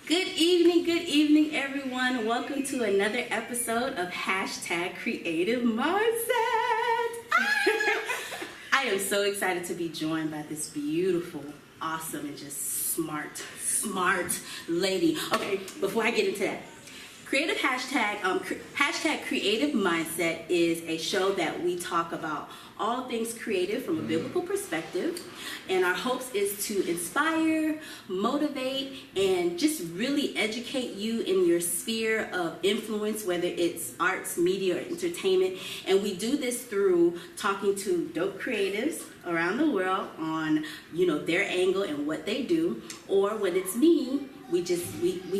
Good evening, everyone. Welcome to another episode of #Creative Mindset. I am so excited to be joined by this beautiful, awesome, and just smart lady. Okay, before I get into that, Creative hashtag Creative Mindset is a show that we talk about all things creative from a biblical perspective, and our hopes is to inspire, motivate, and just really educate you in your sphere of influence, whether it's arts, media, or entertainment. And we do this through talking to dope creatives around the world on, their angle and what they do, or when it's me, we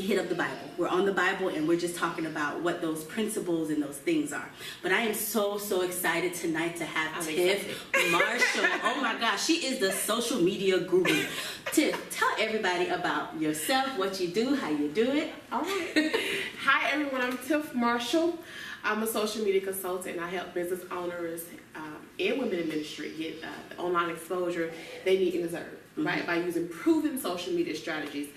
hit up the Bible. We're on the Bible and we're just talking about what those principles and those things are. But I am so excited tonight to have Tiff Marshall. Oh my gosh, she is the social media guru. Tiff, tell everybody about yourself, what you do, how you do it. All right. Hi everyone, I'm Tiff Marshall. I'm a social media consultant and I help business owners and women in ministry get the online exposure they need and deserve, right? By using proven social media strategies.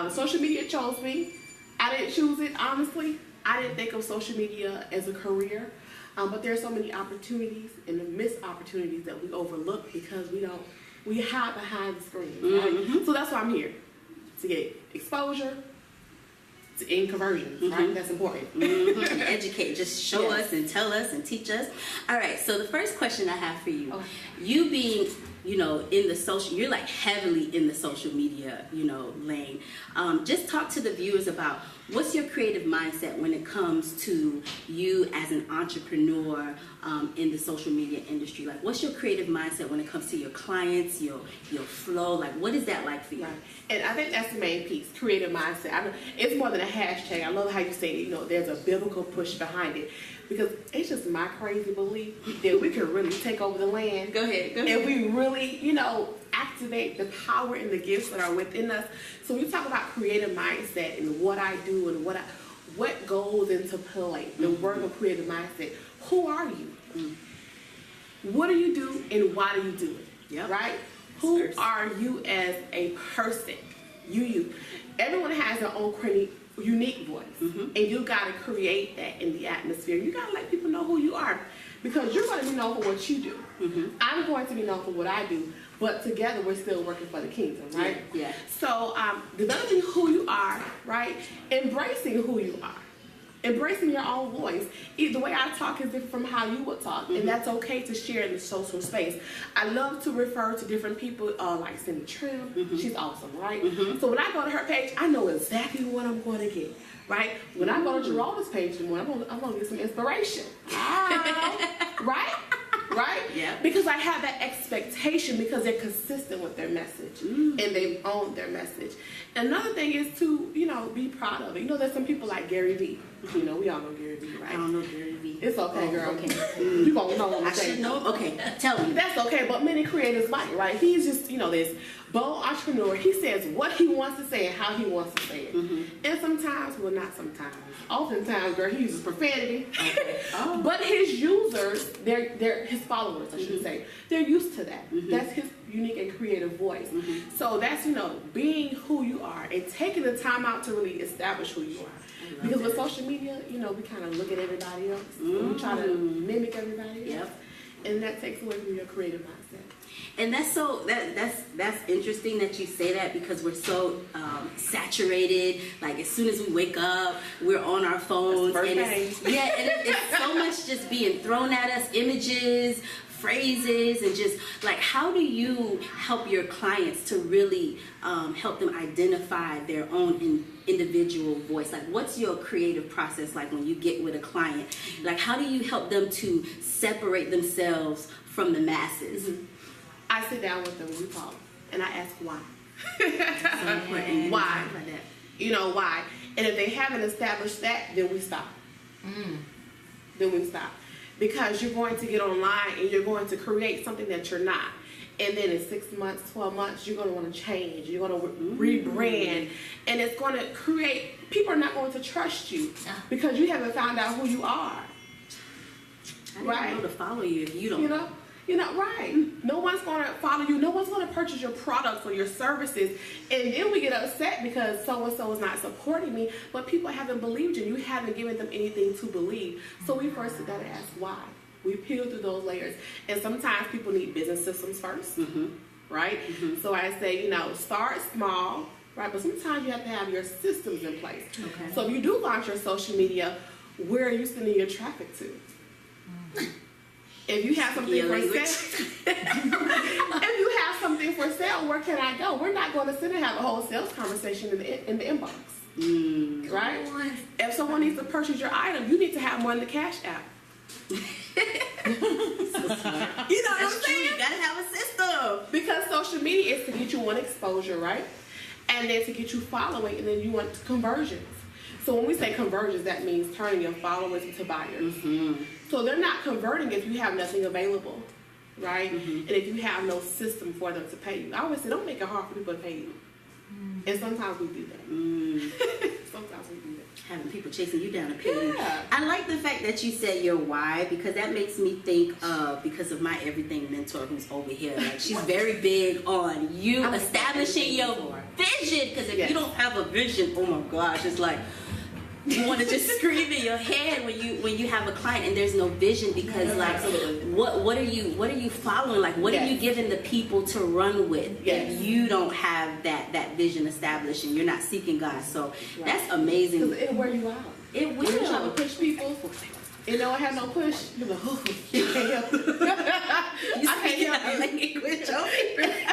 Social media chose me. I didn't choose it, honestly. I didn't think of social media as a career, but there are so many opportunities and missed opportunities that we overlook because we hide behind the screen, right? So that's why I'm here, to get exposure, in conversions, right? That's important. And educate, just show us and tell us and teach us. All right, so the first question I have for you, you being, in the social, you're like heavily in the social media, lane. Just talk to the viewers about what's your creative mindset when it comes to you as an entrepreneur in the social media industry. Like, what's your creative mindset when it comes to your clients, your flow? Like, what is that like for you? Right. And I think that's the main piece, creative mindset. It's more than a hashtag. I love how you say it, there's a biblical push behind it. Because it's just my crazy belief that we can really take over the land. Go ahead. And we really, activate the power and the gifts that are within us. So when you talk about creative mindset and what I do and what goes into play, the work of creative mindset, who are you? What do you do and why do you do it? Yep. Right? Who are you as a person? You. Everyone has their own unique voice, and you got to create that in the atmosphere. You got to let people know who you are, because you're going to be known for what you do. I'm going to be known for what I do, but together we're still working for the kingdom, right? Yeah. So developing who you are, right? Embracing who you are. Embracing your own voice. The way I talk is different from how you would talk, and that's okay to share in the social space. I love to refer to different people, like Cindy Trim. She's awesome, right? So when I go to her page, I know exactly what I'm going to get, right? When I go to Gerona's page, I'm going to get some inspiration. Right? Yeah. Because I have that expectation, because they're consistent with their message and they've owned their message. Another thing is to, be proud of it. There's some people like Gary Vee. We all know Gary Vee, right? I don't know Gary Vee. It's okay, girl. Okay. You gonna know what I'm I saying. should know? Okay, tell me. That's okay, but many creators might, right? He's just, this bold entrepreneur. He says what he wants to say and how he wants to say it. And sometimes, well, not sometimes. Oftentimes, girl, he uses profanity. Okay. But his users, they're his followers, I should say, they're used to that. That's his unique and creative voice. So that's, being who you are and taking the time out to really establish who you are. Because with social media, we kind of look at everybody else. We try to mimic everybody else. And that takes away from your creative mindset. And that's interesting that you say that, because we're so saturated. Like, as soon as we wake up, we're on our phones, and it's so much just being thrown at us, images, phrases, and just like, how do you help your clients to really help them identify their own individual voice? Like, what's your creative process like when you get with a client? Like, how do you help them to separate themselves from the masses? I sit down with them, we talk, and I ask why. So important. Why? Why? And if they haven't established that, then we stop. Then we stop. Because you're going to get online and you're going to create something that you're not. And then in 6 months, 12 months, you're going to want to change. You're going to rebrand. And it's going to create, people are not going to trust you because you haven't found out who you are. I didn't know to follow you if you don't. You know, right. No one's going to follow you. No one's going to purchase your products or your services. And then we get upset because so-and-so is not supporting me. But people haven't believed you. You haven't given them anything to believe. So we first got to ask why. We peel through those layers. And sometimes people need business systems first. Right? So I say, you know, start small. Right? But sometimes you have to have your systems in place. Okay. So if you do launch your social media, where are you sending your traffic to? If you have something for sale, if you have something for sale, where can I go? We're not going to sit and have a whole sales conversation in the inbox, right? If someone needs to purchase your item, you need to have one in the Cash App. So smart. You know what I'm That's true. saying? You gotta have a system. Because social media is to get you one exposure, right? And then to get you following, and then you want conversions. So when we say conversions, that means turning your followers into buyers. So they're not converting if you have nothing available, right? And if you have no system for them to pay you. I always say, don't make it hard for people to pay you. And sometimes we do that. Sometimes we do that. Having people chasing you down to pay you. Yeah. I like the fact that you said your why, because that makes me think of, because of my everything mentor who's over here. Like, she's very big on you establishing your vision. Because if you don't have a vision, oh my gosh, it's like you want to just scream in your head when you have a client and there's no vision, because like what are you following, like what are you giving the people to run with if you don't have that vision established and you're not seeking God. So that's amazing. Because it'll wear you out. It will. When you're trying to push people, you know, I have no push. You're like, oh, you can't help it. I can't help it.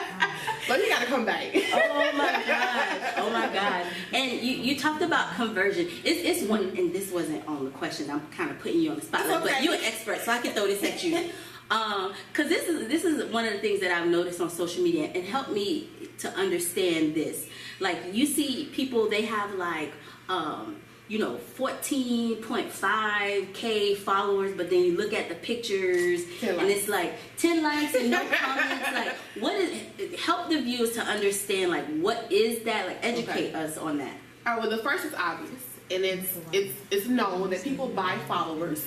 But you gotta come back. Oh my gosh. Oh my God. And you talked about conversion. It's one, and this wasn't on the question. I'm kind of putting you on the spotlight, but you're an expert, so I can throw this at you. Because this is one of the things that I've noticed on social media, and helped me to understand this. Like, you see people, they have like 14.5K followers, but then you look at the pictures and it's like 10 likes and no comments. Like, what is, help the viewers to understand, like, what is that? Like, educate us on that. All right, well, the first is obvious, and it's known that people buy followers,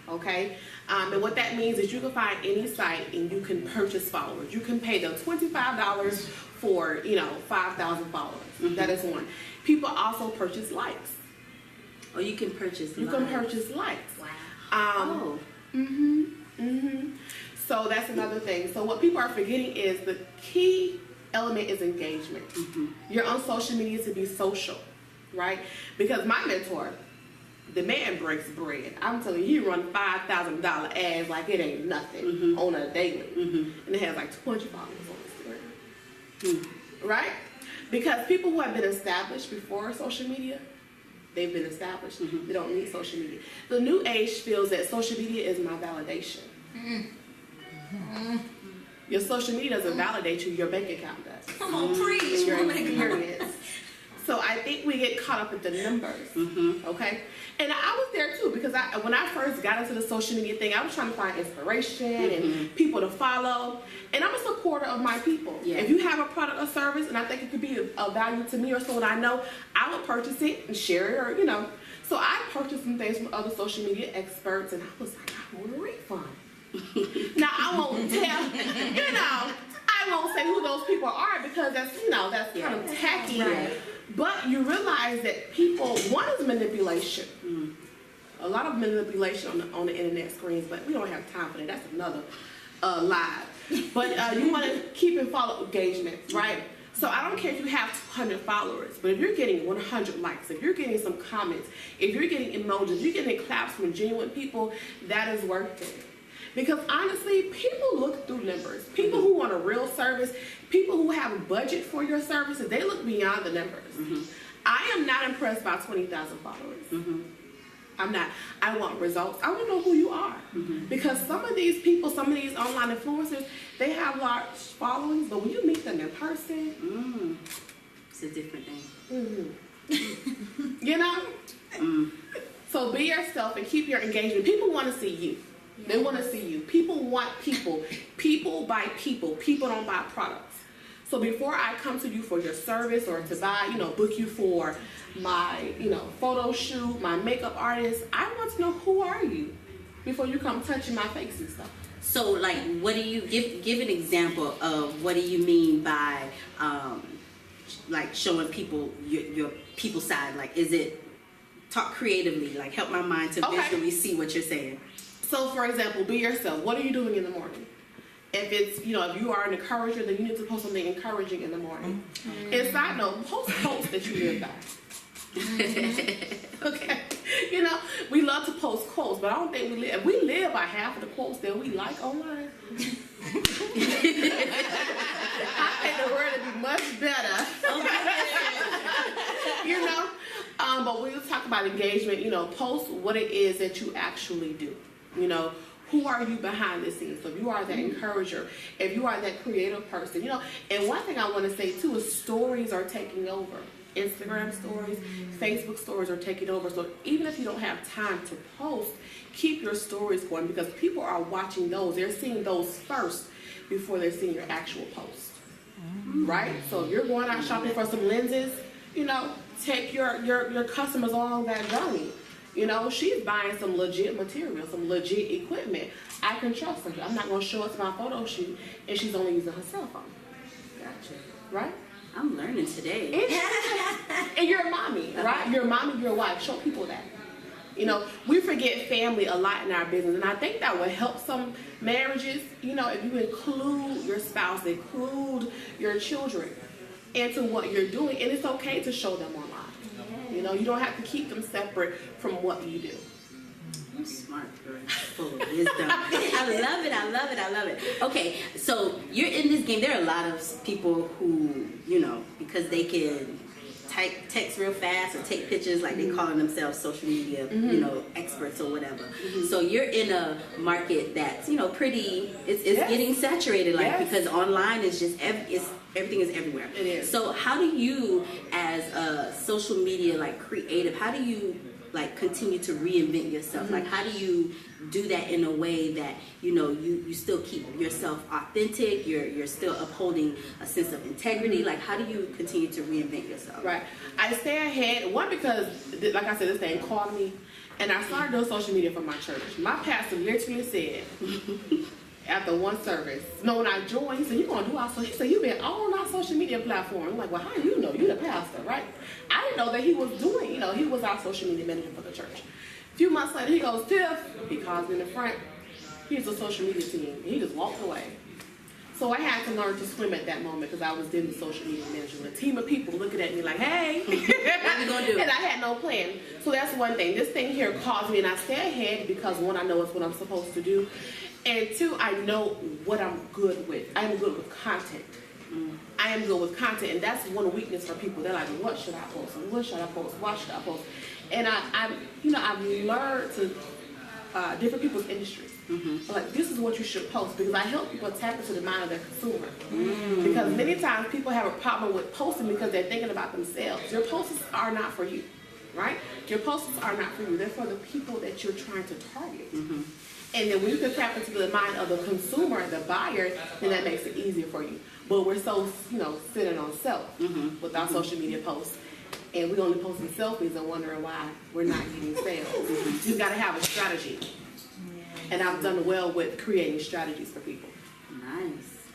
okay? And what that means is you can find any site and you can purchase followers. You can pay them $25 for, 5,000 followers. That is one. People also purchase likes. Oh, you can purchase You likes. can purchase likes. Wow. So that's another thing. So what people are forgetting is the key element is engagement. You're on social media to be social, right? Because my mentor, the man breaks bread. I'm telling you, he run $5,000 ads like it ain't nothing on a daily. And it has like 20 followers on Instagram. Right? Because people who have been established before social media, they've been established. They don't need social media. The new age feels that social media is my validation. Your social media doesn't validate you, your bank account does. Come on, preach. Your experience. So I think we get caught up with the numbers, okay? And I was there too, because when I first got into the social media thing, I was trying to find inspiration and people to follow. And I'm a supporter of my people. If you have a product or service and I think it could be of value to me or someone I know, I would purchase it and share it, or, So I purchased some things from other social media experts, and I was like, I want a refund. Now, I won't tell, I won't say who those people are, because that's, that's kind of tacky. Right. But you realize that people, one is manipulation. A lot of manipulation on the internet screens, but we don't have time for that. That's another live. But you want to keep and follow engagement, right? So I don't care if you have 200 followers, but if you're getting 100 likes, if you're getting some comments, if you're getting emojis, if you're getting claps from genuine people, that is worth it. Because honestly, people look through numbers. People who want a real service, people who have a budget for your services, they look beyond the numbers. I am not impressed by 20,000 followers. I'm not. I want results. I want to know who you are. Because some of these people, some of these online influencers, they have large followings, but when you meet them in person, it's a different thing. So be yourself and keep your engagement. People want to see you. They want to see you. People want people. People buy people. People don't buy products. So before I come to you for your service or to buy, book you for my, photo shoot, my makeup artist, I want to know, who are you? before you come touching my face and stuff. So, like, what do you give an example of what do you mean by like showing people your people side? Like, is it talk creatively? Like, help my mind to visually see what you're saying. So, for example, be yourself. What are you doing in the morning? If it's, you know, if you are an encourager, then you need to post something encouraging in the morning. And side note, post posts that you live by. Okay. You know, we love to post quotes, but I don't think we live by half of the quotes that we like online. I think the word would be much better. You know? But we talk about engagement, you know, post what it is that you actually do. You know, who are you behind the scenes? So if you are that encourager, if you are that creative person, you know, and one thing I want to say too is stories are taking over. Instagram stories, Facebook stories are taking over. So even if you don't have time to post, keep your stories going because people are watching those. They're seeing those first before they're seeing your actual post. Right? So if you're going out shopping for some lenses, you know, take your customers along that journey. You know, she's buying some legit material, some legit equipment. I can trust her. I'm not going to show it to my photo shoot and she's only using her cell phone. Gotcha. Right? I'm learning today. And you're a mommy, right? You're a mommy, you're a wife. Show people that. You know, we forget family a lot in our business, and I think that will help some marriages, you know, if you include your spouse, include your children into what you're doing, and it's okay to show them online. You know, you don't have to keep them separate from what you do. You're smart, girl. Full of wisdom. I love it. I love it. I love it. Okay, so you're in this game. There are a lot of people who, you know, because they can text real fast or take pictures, like they calling themselves social media, you know, experts or whatever. So you're in a market that's, you know, pretty. It's getting saturated, like because online is just everything is everywhere. It is. So how do you, as a social media like creative, how do you like continue to reinvent yourself? Like how do you do that in a way that, you know, you still keep yourself authentic, you're still upholding a sense of integrity? Like how do you continue to reinvent yourself? Right. I stay ahead, one, because like I said, this thing called me, and I started doing social media for my church. My pastor literally said after one service, no, when I joined, he said, you're going to do our social, he said, you've been on our social media platform. I'm like, well, how do you know? You're the pastor, right? I didn't know that he was doing, you know, he was our social media manager for the church. A few months later, he goes, Tiff, he calls me in the front, here's the social media team. And he just walked away. So I had to learn to swim at that moment because I was in the social media management. A team of people looking at me like, hey, what are you going to do? And I had no plan. So that's one thing. This thing here calls me, and I stay ahead because, one, I know it's what I'm supposed to do. And two, I know what I'm good with. I am good with content. I am good with content, and that's one weakness for people. They're like, what should I post? What should I post? What should I post? And I've learned to different people's industries. Like, this is what you should post, because I help people tap into the mind of their consumer. Because many times people have a problem with posting because they're thinking about themselves. Your posts are not for you, right? Your posts are not for you. They're for the people that you're trying to target. And then when you can tap into the mind of the consumer, the buyer, then that makes it easier for you. But we're so, you know, sitting on self with our social media posts. And we're only posting selfies and wondering why we're not getting sales. You've got to have a strategy. And I've done well with creating strategies for people. Nice.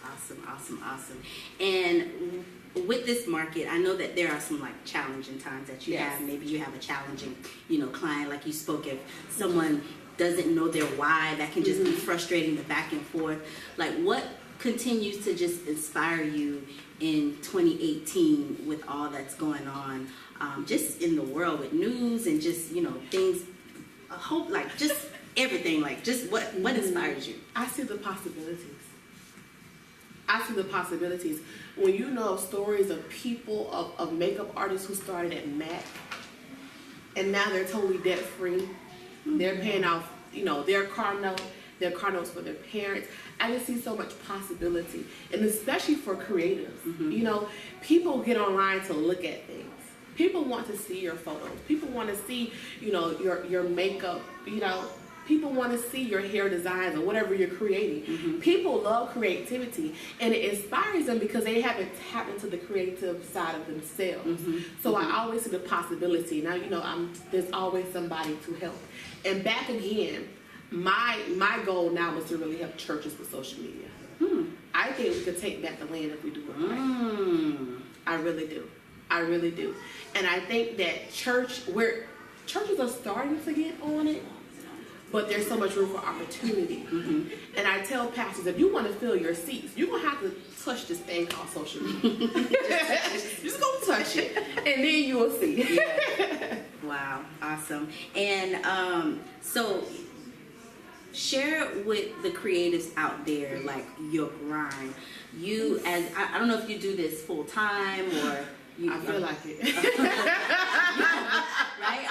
Awesome, awesome, awesome. And with this market, I know that there are some like challenging times that you have. Maybe you have a challenging, you know, client, like you spoke of. Someone doesn't know their why. That can just be frustrating, the back and forth. Like, what continues to just inspire you in 2018 with all that's going on, just in the world with news and just, you know, things, hope, like just everything, like just what inspires you? I see the possibilities. I see the possibilities. When you know stories of people, of makeup artists who started at MAC, and now they're totally debt free. They're paying off, you know, their car notes for their parents. I just see so much possibility, and especially for creatives. You know, people get online to look at things. People want to see your photos. People want to see, you know, your makeup. You know, people want to see your hair designs or whatever you're creating. People love creativity, and it inspires them because they haven't tapped into the creative side of themselves. So I always see the possibility. Now, you know, there's always somebody to help. And back again, my goal now is to really help churches with social media. I think we could take back the land if we do it right. I really do. I really do. And I think that churches are starting to get on it, but there's so much room for opportunity. And I tell pastors, if you want to fill your seats, you're going to have to touch this thing called social media. Just go touch it, and then you will see. Yeah. Wow, awesome. And so share with the creatives out there, like, your grind. You, as I don't know if you do this full time or you. I feel like it. Right?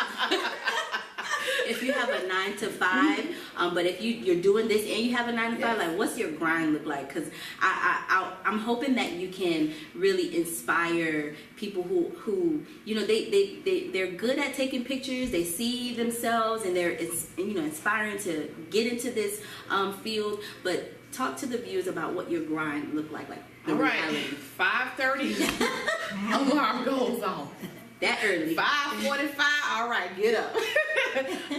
If you have a 9 to 5, but if you're doing this and you have a 9 to 5, like, what's your grind look like? Because I'm hoping that you can really inspire people who you know they're good at taking pictures. They see themselves and they're inspiring to get into this field. But talk to the viewers about what your grind look like the all right, reality. 5:30, alarm goes off. That early. 5:45. All right, get up.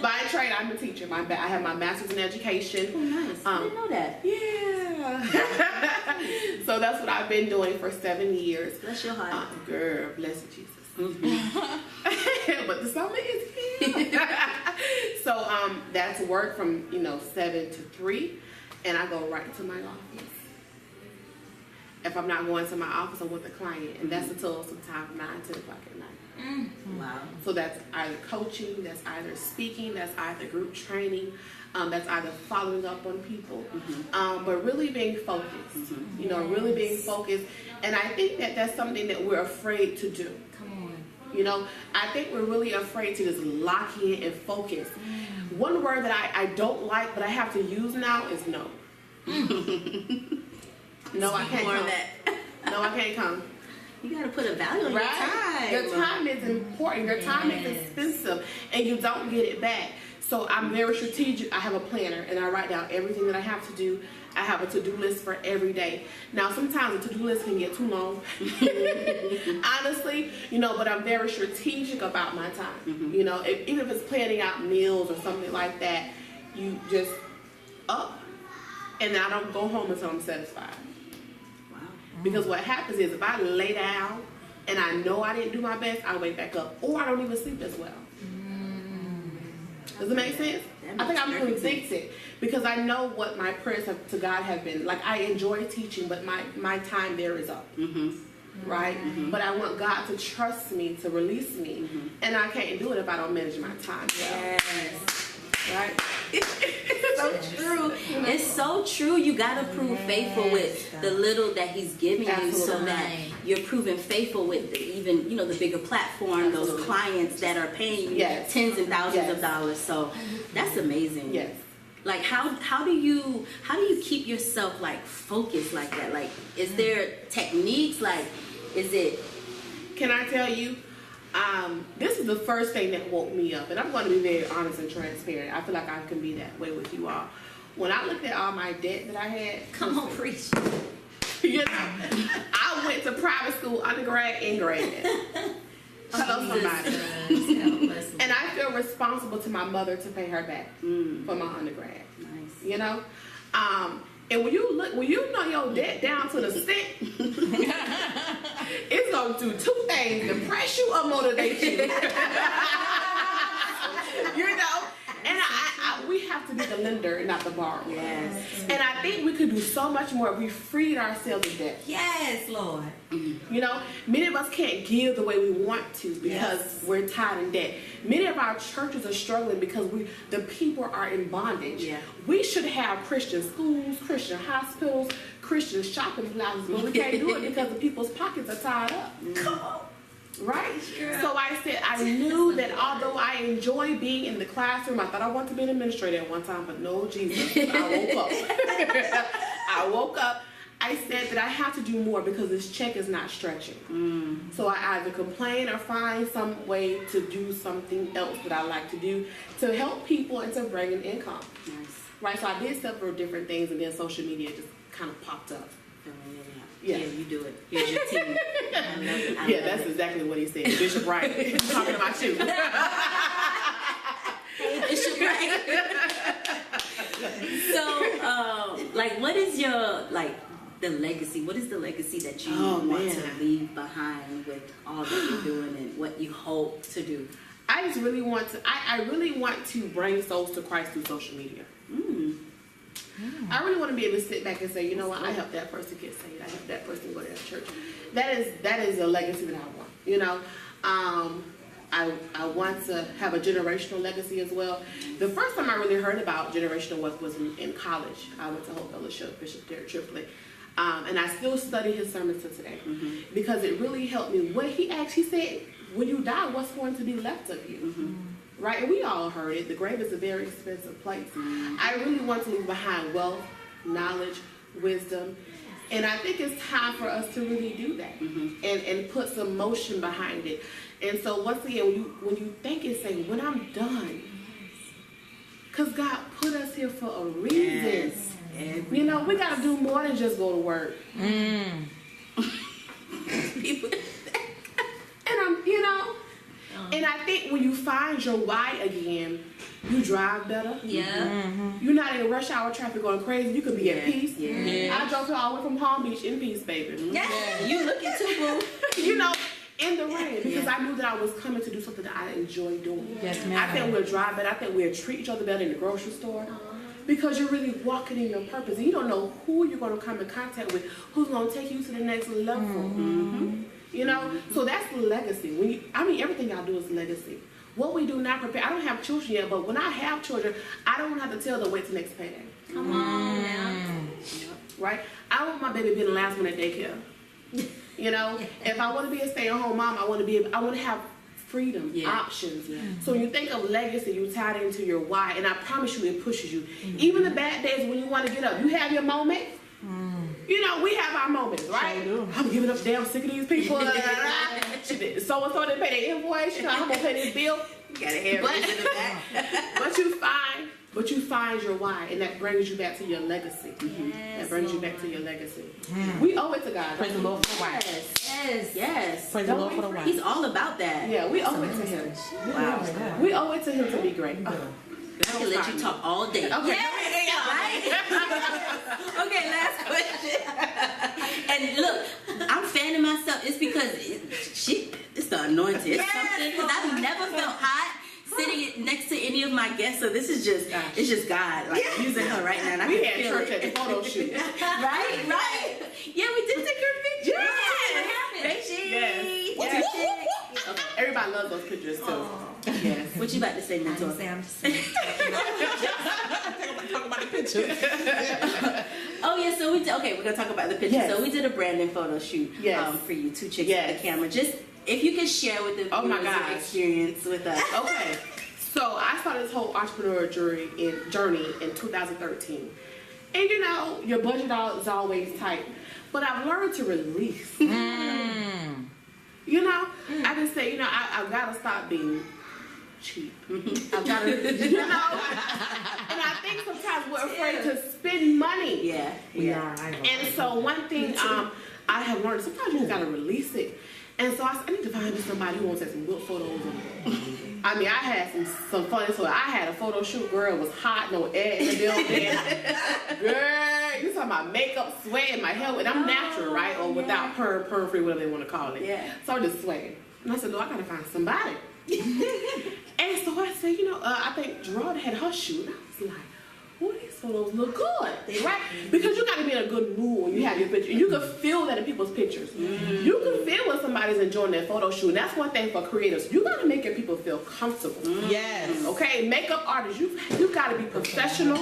By trade, I'm a teacher. I have my master's in education. Oh, nice. I didn't know that. Yeah. So that's what I've been doing for 7 years. Bless your heart. Girl, bless you, Jesus. But the summer is here. So that's work from 7 to 3, and I go right to my office. If I'm not going to my office, I'm with a client, and that's until sometimes 9, 10 o'clock at night. Wow. So that's either coaching, that's either speaking, that's either group training, that's either following up on people, but really being focused. Really being focused, and I think that that's something that we're afraid to do. Come on. I think we're really afraid to just lock in and focus. One word that I don't like, but I have to use now is no. No, I can't come. No, I can't come. You gotta put a value on your time. Your time is important. Your time is expensive, and you don't get it back. So I'm very strategic. I have a planner, and I write down everything that I have to do. I have a to-do list for every day. Now, sometimes the to-do list can get too long, honestly, but I'm very strategic about my time. Even if it's planning out meals or something like that, you just up, and I don't go home until I'm satisfied. Because what happens is if I lay down and I know I didn't do my best, I wake back up, or I don't even sleep as well. Does it make sense? I think I'm really thinking because I know what my prayers to God have been. Like, I enjoy teaching, but my time there is up. Right? But I want God to trust me, to release me, and I can't do it if I don't manage my time. Yes. Right? So true. It's so true. You gotta prove faithful with the little that He's giving you, so that you're proving faithful with even the bigger platform, those clients that are paying you tens and thousands of dollars. So that's amazing. Yes. Like, how do you keep yourself like focused like that? Like, is there techniques? Like, is it? Can I tell you? This is the first thing that woke me up, and I'm going to be very honest and transparent. I feel like I can be that way with you all. When I looked at all my debt that I had, Come on, preach. I went to private school, undergrad and grad. Hello, somebody. And I feel responsible to my mother to pay her back for my undergrad. Nice. And when you know your debt down to the cent, it's gonna do two things: depress you or motivate you. And we have to be the lender and not the borrower. Yes. And I think we could do so much more if we freed ourselves of debt. Yes, Lord. Many of us can't give the way we want to because we're tied in debt. Many of our churches are struggling because the people are in bondage. Yeah. We should have Christian schools, Christian hospitals, Christian shopping plazas, but we can't do it because the people's pockets are tied up. Come on. Right? So I said, I knew that although I enjoy being in the classroom, I thought I wanted to be an administrator at one time, but no, Jesus. I woke up. I said that I have to do more because this check is not stretching. So I either complain or find some way to do something else that I like to do to help people and to bring an income. Nice. Right? So I did several different things, and then social media just kind of popped up. Yeah, you do it. Here's your team. I love That's it. exactly what he said. Bishop Wright talking about you. Hey, Bishop Wright. Like, what is your, like, the legacy? What is the legacy that you want to leave behind with all that you're doing and what you hope to do? I just really want to, I really want to bring souls to Christ through social media. I really want to be able to sit back and say, you know what, I helped that person get saved. I helped that person go to that church. That is a legacy that I want. You know, I want to have a generational legacy as well. The first time I really heard about generational was in college. I went to Hope Fellowship, Bishop Derek Triplett. And I still study his sermons to today because it really helped me. What he actually said, when you die, what's going to be left of you? Right? And we all heard it. The grave is a very expensive place. I really want to leave behind wealth, knowledge, wisdom. And I think it's time for us to really do that and put some motion behind it. And so once again, when you think and say, when I'm done, because God put us here for a reason. Yes. You know, we got to do more than just go to work. People, and you know, and I think when you find your why again, you drive better. Yeah. You're not in rush hour traffic going crazy. You could be at peace. Yeah. I drove all the way from Palm Beach in peace, baby. Yeah. You looking too, boo. You know, in the rain, because I knew that I was coming to do something that I enjoy doing. Yes, ma'am. I think we'll drive better. I think we'll treat each other better in the grocery store. Because you're really walking in your purpose. And you don't know who you're going to come in contact with, who's going to take you to the next level. You know? So that's the legacy. Everything I do is legacy. What we do now prepare. I don't have children yet, but when I have children, I don't have to tell them wait till next payday. Come on now. Right? I don't want my baby being the last one at daycare. You know? If I want to be a stay-at-home mom, I want to have freedom, options. So when you think of legacy, you tie it into your why, and I promise you it pushes you. Even the bad days when you want to get up, you have your moment. You know, we have our moments, right? I'm giving up, damn sick of these people. So-and-so didn't pay their invoice, you know, I'm gonna pay this bill. You got a hair in the back. But you find your why, and that brings you back to your legacy. That brings you back to your legacy. We owe it to God. Praise the Lord for the why. Yes. Praise the Lord for the why. He's all about that. Yeah, we owe it to Him. Wow. We owe it to Him to be great. I can let you talk all day. Okay. Right? Okay, last question. And look, I'm fanning myself. It's because it's the anointing. It's something, because I've never felt hot sitting next to any of my guests. So this is it's just God, like using her right now. And I we can had feel church it. at the photo shoot. Right. Yeah, we did take your picture. Yes. Okay. Everybody loves those pictures too. Yes. What you about to say, mentor? I'm just saying. Talk about the picture. Oh yeah, so we did. Okay, we're gonna talk about the picture. Yes. So we did a branding photo shoot for you, two chicks with the camera. Just if you could share with the viewers your experience with us. Okay. So I started this whole entrepreneurial journey in 2013, and you know your budget is always tight, but I've learned to release. You know, I can say, you know, I've got to stop being cheap. I've got to, you know. And I think sometimes we're afraid to spend money. Yeah, we are. And so one thing I have learned, sometimes you just got to release it. And so I need to find somebody who wants to take some good photos. I mean, I had some funny. So I had a photo shoot. Girl, it was hot, no air in the building. Girl, you talking about makeup, sweating, my hair, and I'm natural, right? Or without perm free, whatever they want to call it. Yeah. So I'm just sweating. And I said, no, I gotta find somebody. And so I said, you know, I think Gerard had her shoot. And I was like, oh, these photos look good, right? Because you got to be in a good mood when you have your picture. You can feel that in people's pictures. You can feel when somebody's enjoying their photo shoot. And that's one thing for creators. You got to make your people feel comfortable. Yes. Okay, makeup artists, you got to be professional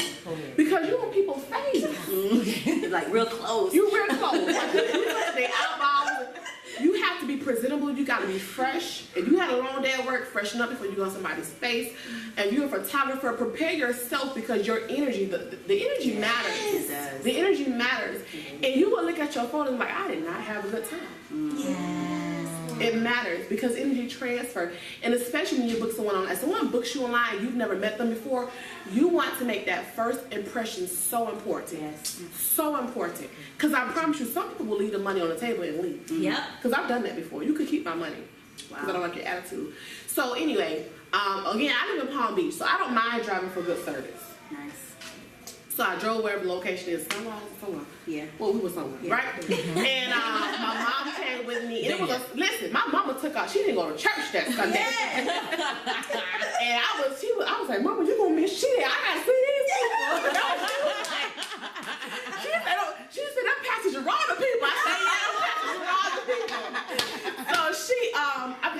because you want people's face. Like real close. You real close. Their eyeballs. You have to be presentable. You got to be fresh. If you had a long day at work, freshen up before you go on somebody's face. And you're a photographer, prepare yourself because your energy, the energy matters. It does. The energy matters. And you will look at your phone and be like, I did not have a good time. Yes. It matters because energy transfer. And especially when you book someone online. If someone books you online and you've never met them before, you want to make that first impression so important. Yes. So important. Because I promise you, some people will leave the money on the table and leave. Yep. Because I've done that before. You could keep my money. Because I don't like your attitude. So anyway, again, I live in Palm Beach, so I don't mind driving for good service. Nice. So I drove wherever the location is. Somewhere. Yeah. Well, we were somewhere, Yeah. right? And my mom came with me. And it was listen, my mama took out. She didn't go to church that Sunday. And I was like, Mama, you gonna miss shit. I gotta see these people. She said, that Pastor Gerard people. I said, yeah, Pastor Gerard people. So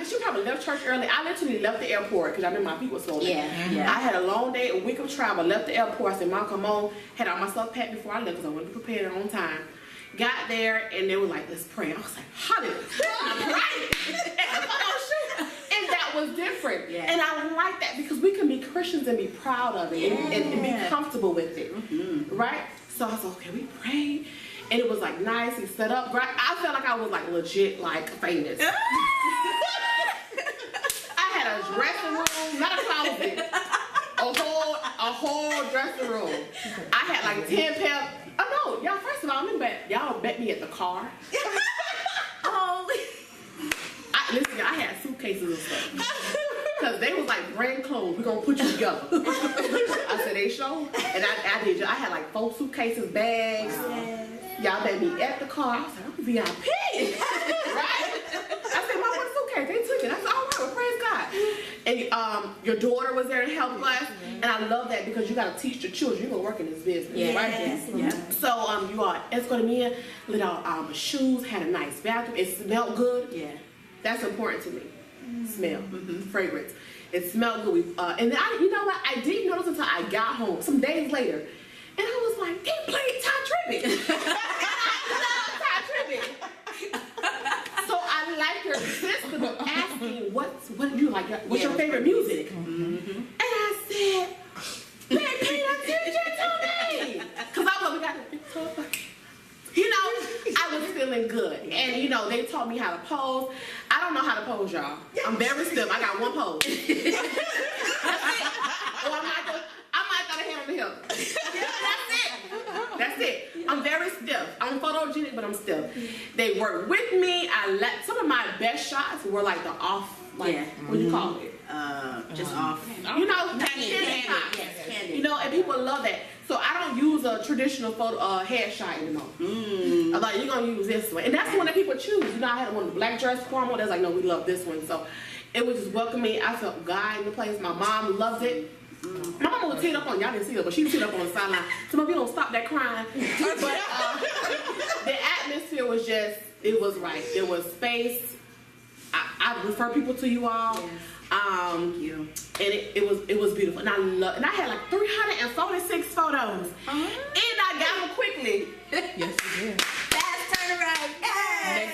she probably left church early. I literally left the airport because I knew my feet were swollen. Yeah. Yeah. I had a long day, a week of travel. Left the airport. I said, Mom, come on. Had all my stuff packed before I left because I wasn't prepared on time. Got there and they were like, let's pray. I was like, hallelujah. And that was different. Yeah. And I like that because we can be Christians and be proud of it and be comfortable with it. Right? So I was like, okay, we prayed. And it was like nice and set up. Right? I felt like I was like legit like famous. I had a dressing room, not a closet. A whole dressing room. I had like 10 pairs. Oh no, y'all, first of all, y'all bet me at the car. Listen, I had suitcases and stuff. Because they was like brand clothes, we're gonna put you together. I said, they show? And I did. I had like 4 suitcases, bags. Y'all bet me at the car. I was like, I'm VIP. Right? I said, Mom, what's suitcase? They took it. I said, all right, well, praise God. And your daughter was there to help us. And I love that because you got to teach the children. You're going to work in this business, right? Yeah. So you all escorted me in, lit out my shoes, had a nice bathroom. It smelled good. Yeah. That's important to me. Smell, fragrance. It smelled good. And then you know what? I didn't notice until I got home, some days later. And I was like, they played Ty Tribbett. I love Ty Tribbett. So I like your system of asking, what do you like? What's your favorite music? And I said, they paid attention to me. Because I was got the big top. You know, I was feeling good. And, you know, they taught me how to pose. I don't know how to pose, y'all. I'm very stiff. I got one pose. That's it. Or I might throw the hand on the hip. That's it. I'm very stiff. I'm photogenic, but I'm stiff. They work with me. Some of my best shots were like the off, what do you call it? Just off. You know, candid. You know, and people love that. So I don't use a traditional photo headshot anymore. I'm like, you're gonna use this one, and that's the one that people choose. You know, I had one of the black dress formal. That's like, no, we love this one. So it was just welcoming. I felt God in the place. My mom loved it. My mama was teared up on, y'all didn't see her, but she was teared up on the sideline. Some of you don't stop that crying. But the atmosphere was just, it was right. There was space. I refer people to you all. Thank you. And it was beautiful. And I had like 346 photos. And I got them quickly. Yes, you did. Fast turnaround.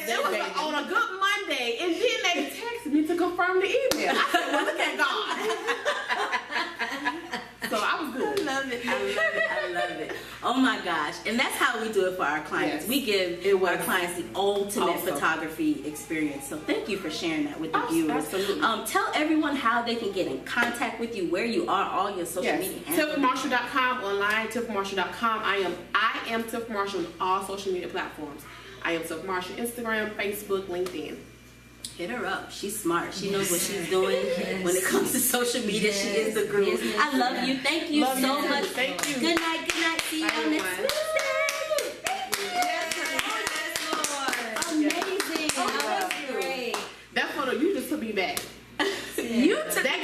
It was on a good Monday. And then they texted me to confirm the email. I said, well, look at God. So I was good. I love it. Oh my gosh. And that's how we do it for our clients. Yes. We give our clients the ultimate photography experience. So thank you for sharing that with the viewers. Absolutely. Tell everyone how they can get in contact with you, where you are, all your social media handles. TiffMarshall.com, online, TiffMarshall.com. I am Tiff Marshall on all social media platforms. I am Tiff Marshall, Instagram, Facebook, LinkedIn. Hit her up. She's smart. She knows what she's doing when it comes to social media. She is the guru. I love you. Thank you so much. Thank you. Good night. See you on next Wednesday. Amazing. That was great. That photo, you just took me back. You took That